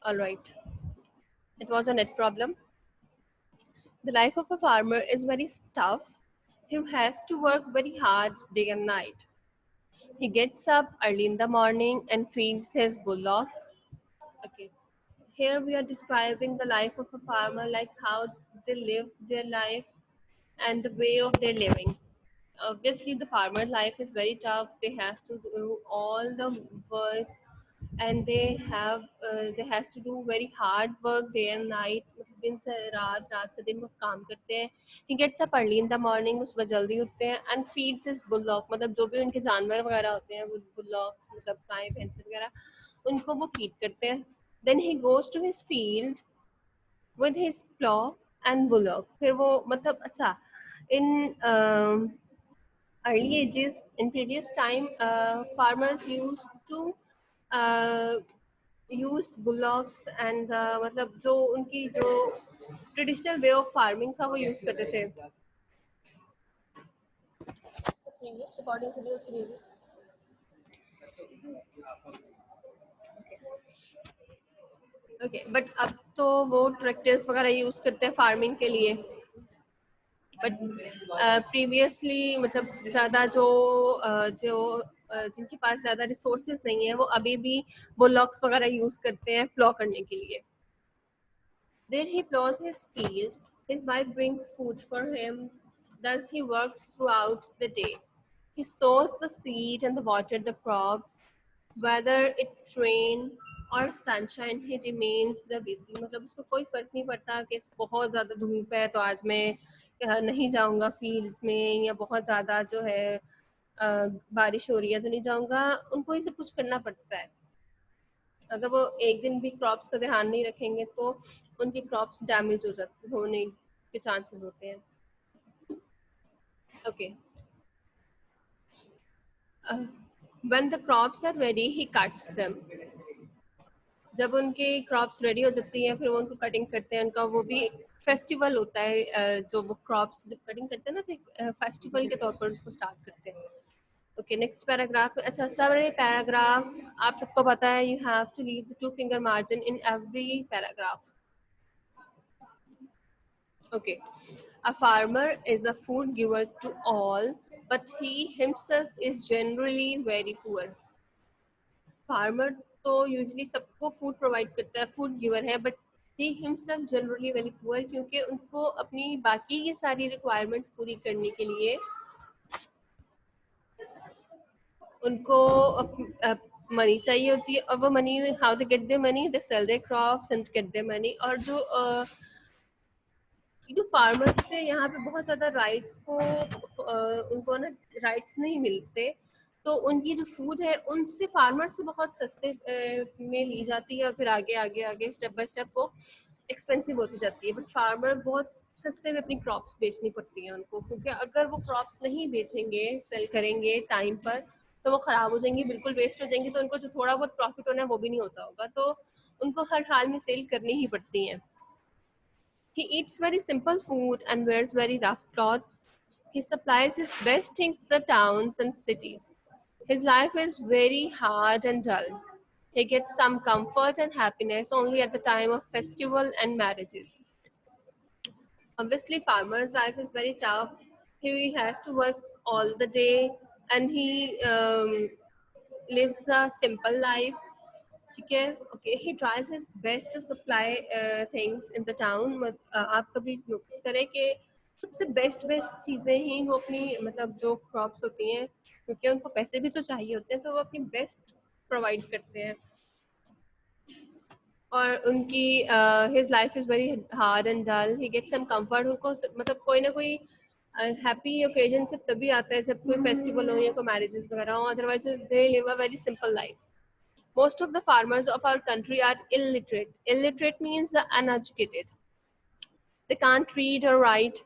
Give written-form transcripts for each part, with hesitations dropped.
All right. It was a net problem. The life of a farmer is very tough. He has to work very hard day and night. He gets up early in the morning and feeds his bullock. Okay. Here we are describing the life of a farmer, like how they live their life and the way of their living. Obviously, the farmer life is very tough. They have to do all the work, and they has to do very hard work day and night. मतलब दिन से रात, रात से दिन वो काम करते हैं. He gets up early in the morning, वो सुबह जल्दी उठते हैं and feeds his bullock, मतलब जो भी उनके जानवर वगैरह होते हैं, वो bullock मतलब गाय भैंस वगैरह, उनको वो feed करते हैं. Then he goes to his field with his plow and bullock. फिर वो मतलब अच्छा in early ages, in previous time, farmers used to uh, used bullocks and मतलब जो उनकी जो ट्रेडिशनल वे ऑफ फार्मिंग था वो यूज करते थे. प्रीवियस रिकॉर्डिंग के लिए होती रहेगी. ओके, बट अब तो वो ट्रैक्टर्स वगैरह यूज करते हैं फार्मिंग के लिए. बट प्रीवियसली मतलब ज़्यादा जिनके पास ज़्यादा रिसोर्सेज नहीं है वो अभी भी बुलॉक्स वगैरह यूज़ करते हैं प्लॉ करने के लिए. Then he plows his field. His wife brings food for him. Thus he works throughout the day. He sows the seed and waters the crops. Whether it's rain or sunshine, he remains the busy. मतलब उसको कोई फर्क नहीं पड़ता कि बहुत ज़्यादा धूप है तो आज मैं नहीं जाऊँगा फील्ड्स में, या बहुत ज़्यादा जो है बारिश हो रही है तो नहीं जाऊँगा. उनको ही सब कुछ करना पड़ता है. अगर वो एक दिन भी क्रॉप्स का ध्यान नहीं रखेंगे तो उनकी क्रॉप्स डैमेज होने के चांसेस होते हैं. Okay. When the crops are ready, he cuts them. जब उनके क्रॉप्स रेडी हो जाती हैं फिर वो उनको कटिंग करते हैं. उनका वो भी फेस्टिवल होता है, जो वो क्रॉप्स जब कटिंग करते हैं ना तो फेस्टिवल के तौर पर उसको स्टार्ट करते हैं. Okay, next paragraph. अच्छा, सारे पैराग्राफ आप सबको पता है, you have to leave the 2 finger margin in every paragraph. Okay, a farmer is a food giver to all, but he himself is generally very poor. Farmer तो usually सबको food provide करता है, food giver है, but he himself generally very poor क्योंकि उनको अपनी बाकी की सारी requirements पूरी करने के लिए उनको मनी चाहिए होती है. और वो money, how they get their money, they sell their crops and get their money. और जो फार्मर्स के यहाँ पे बहुत ज़्यादा राइट्स को उनको ना राइट्स नहीं मिलते, तो उनकी जो फूड है उनसे फार्मर से बहुत सस्ते में ली जाती है और फिर आगे आगे आगे स्टेप बाय स्टेप वो एक्सपेंसिव होती जाती है. बट फार्मर बहुत सस्ते में अपनी क्रॉप्स बेचनी पड़ती हैं उनको, क्योंकि अगर वो क्रॉप्स नहीं बेचेंगे, सेल करेंगे टाइम पर, तो वो ख़राब हो जाएंगी, बिल्कुल वेस्ट हो जाएंगी. तो उनको जो थोड़ा बहुत प्रॉफिट होना है वो भी नहीं होता होगा, तो उनको हर हाल में सेल करनी ही पड़ती हैं. He eats very simple food and wears very rough clothes. He supplies his best things to the towns and cities. His life is very hard and dull. He gets some comfort and happiness only at the time of festival and marriages. Obviously, farmer's life is very tough. He has to work all the day and he lives a simple life. ठीक है. Okay, he tries his best to supply things in the town. आप कभी notice करें कि सबसे best चीज़ें ही वो अपनी मतलब जो क्रॉप्स होती हैं, क्योंकि उनको पैसे भी तो चाहिए होते हैं, तो वो अपनी बेस्ट प्रोवाइड करते हैं. और उनकी his life is very hard and dull. He get some comfort. उनको मतलब कोई ना कोई हैप्पी ओकेजन सिर्फ तभी आता है जब कोई फेस्टिवल हो या कोई मैरिजेस वगैरह हो. Otherwise they live a very simple life. Most of the farmers of our country are illiterate. Illiterate means the uneducated. They can't read or write.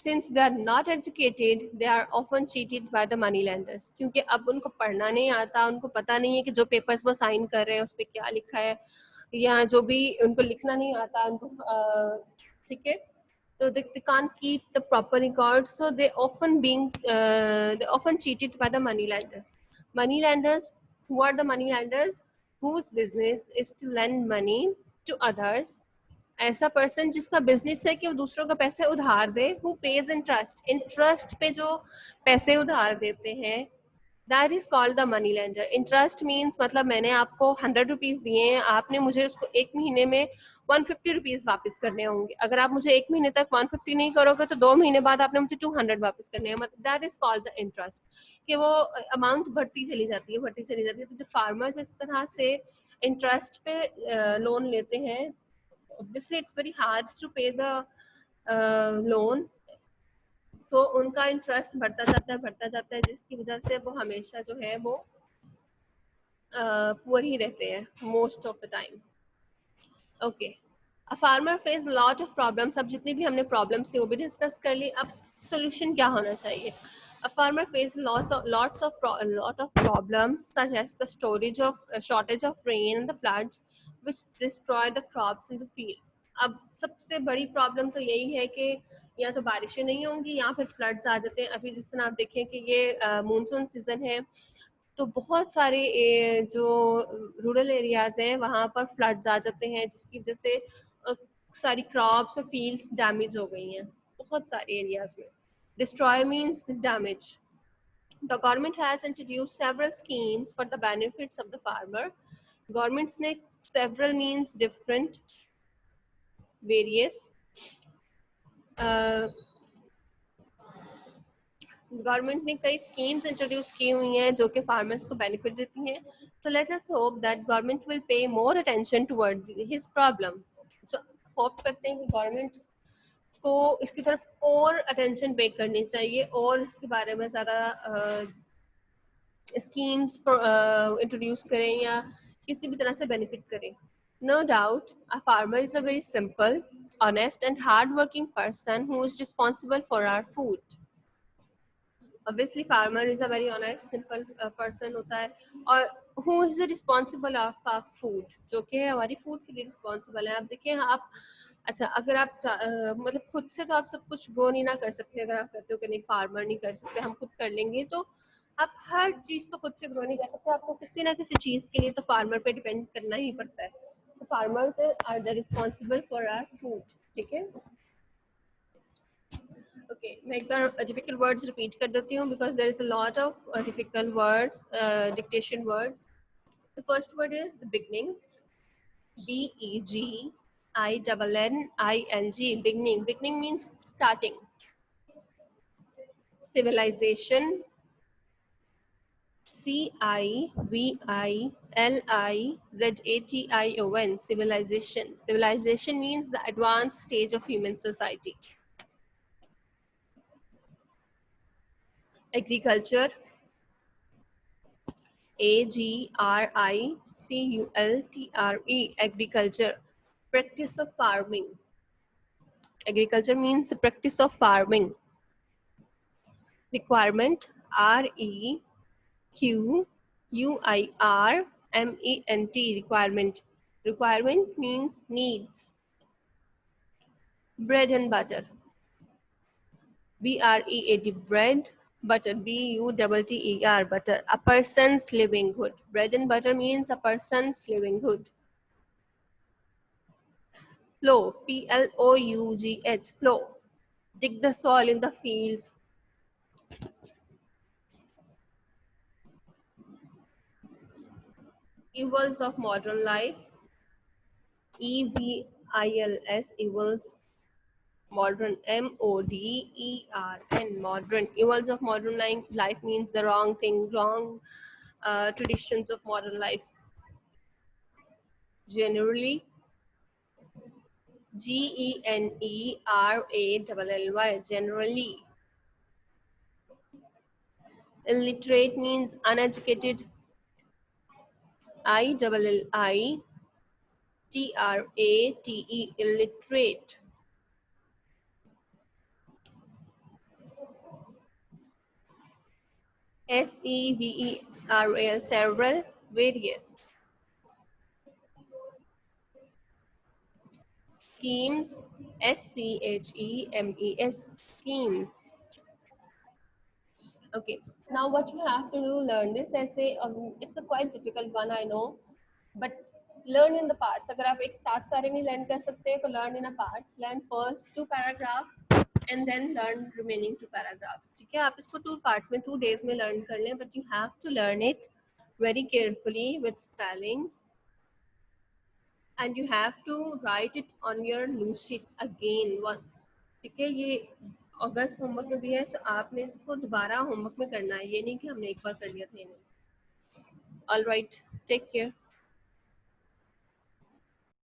Since they are not educated, they are often cheated by the money lenders. क्योंकि अब उनको पढ़ना नहीं आता, उनको पता नहीं है कि जो पेपर्स वो साइन कर रहे हैं उस पर क्या लिखा है, या जो भी उनको लिखना नहीं आता उनको, ठीक है. So they can't keep the proper records, so they often cheated by the money lenders. Money lenders, who are the money lenders? Whose business is to lend money to others, ऐसा पर्सन जिसका business है कि वो दूसरों का पैसे उधार दे, who pays interest, interest पे जो पैसे उधार देते हैं, that is called the money lender. Interest means मतलब मैंने आपको 100 रुपीज दिए हैं, आपने मुझे उसको एक महीने में 150 रुपीज वापस करने होंगे. अगर आप मुझे एक महीने तक 150 नहीं करोगे तो 2 महीने बाद आपने मुझे 200 वापस करने हैं. मतलब that is called the interest, कि वो अमाउंट बढ़ती चली जाती है, बढ़ती चली जाती है. तो जो फार्मर्स इस तरह से इंटरेस्ट पे लोन लेते हैं, obviously it's very hard to pay the loan, तो उनका इंटरेस्ट बढ़ता जाता है, जिसकी वजह से वो हमेशा जो है वो पुअर ही रहते हैं most of the time. Okay, a farmer face lot of problems. अब जितनी भी हमने प्रॉब्लम्स थी वो भी डिस्कस कर ली. अब सोल्यूशन क्या होना चाहिए? A farmer faces lots of problems such as the shortage of rain and the floods which destroy the crops in the field. अब सबसे बड़ी प्रॉब्लम तो यही है कि या तो बारिशें नहीं होंगी या फिर फ्लड्स आ जाते हैं. अभी जिस तरह आप देखें कि ये मानसून सीजन है, तो बहुत सारे जो रूरल एरियाज हैं वहाँ पर फ्लड्स आ जाते हैं, जिसकी वजह से सारी क्रॉप्स और फील्ड्स डैमेज हो गई हैं बहुत सारे एरियाज में. Destroy means damage. The government has introduced several schemes for the benefits of the farmer. Governments ने several means different, various. Government ने कई स्कीम्स इंट्रोड्यूस की हुई हैं जो कि फार्मर्स को बेनिफिट देती हैं. So let us hope that government will pay more attention toward his problem. तो होप करते हैं कि गवर्नमेंट को इसकी तरफ और अटेंशन पे करनी चाहिए और इसके बारे में ज़्यादा स्कीम्स इंट्रोड्यूस करें या किसी भी तरह से बेनिफिट करें. No doubt, a farmer is a very simple, honest and hard-working person who is responsible for our food. Obviously farmer is a very honest simple person होता है, और who is the responsible of our food, जो कि हमारी food के लिए responsible है. आप देखिए आप, अच्छा अगर आप मतलब खुद से तो आप सब कुछ ग्रो नहीं ना कर सकते. अगर आप कहते हो कि नहीं फार्मर नहीं कर सकते, हम खुद कर लेंगे, तो आप हर चीज तो खुद से ग्रो नहीं कर सकते. आपको किसी ना किसी चीज के लिए तो फार्मर पे डिपेंड करना ही पड़ता है. So farmers are the responsible for our food. ठीक है. ओके, मैं एक बार डिफिकल्ट वर्ड्स रिपीट कर देती हूँ because there is a lot of difficult words, dictation words. The first word is the beginning. BEGINNING. Beginning. Beginning means starting. Civilization. CIVILIZATION. Civilization. Civilization means the advanced stage of human society. Agriculture. AGRICULTRE. Agriculture. Practice of farming. Agriculture means the practice of farming. Requirement. REQUIRMENT. Requirement. Requirement means needs. Bread and butter. BREAD. Bread. Butter. BUTTER. Butter. A person's livelihood. Bread and butter means a person's livelihood. Plow. PLOUGH. Plow. Dig the soil in the fields. Evils of modern life. EVILS. Evils. Modern. MODERN. Modern. Evils of modern life means the wrong thing, wrong traditions of modern life. Generally. GENERALLY. Generally. Illiterate means uneducated. ILLITRATE. Illiterate. SEVERAL. Several. Various. Schemes. SCHEMES. Schemes. Okay, now what you have to do, learn this essay. It's a quite difficult one, I know, but learn in the parts. अगर आप एक साथ सारे नहीं learn कर सकते तो learn in a parts. Learn first 2 paragraph and then learn remaining 2 paragraphs. ठीक है, आप इसको 2 पार्ट्स में 2 डेज में लर्न कर लें, but you have to learn it very carefully with spellings and you have to write it on your loose sheet again one. ठीक है, ये अगस्त होमवर्क में भी है, तो आपने इसको दोबारा होमवर्क में करना है, ये नहीं कि हमने एक बार कर लिया था. All right, take care.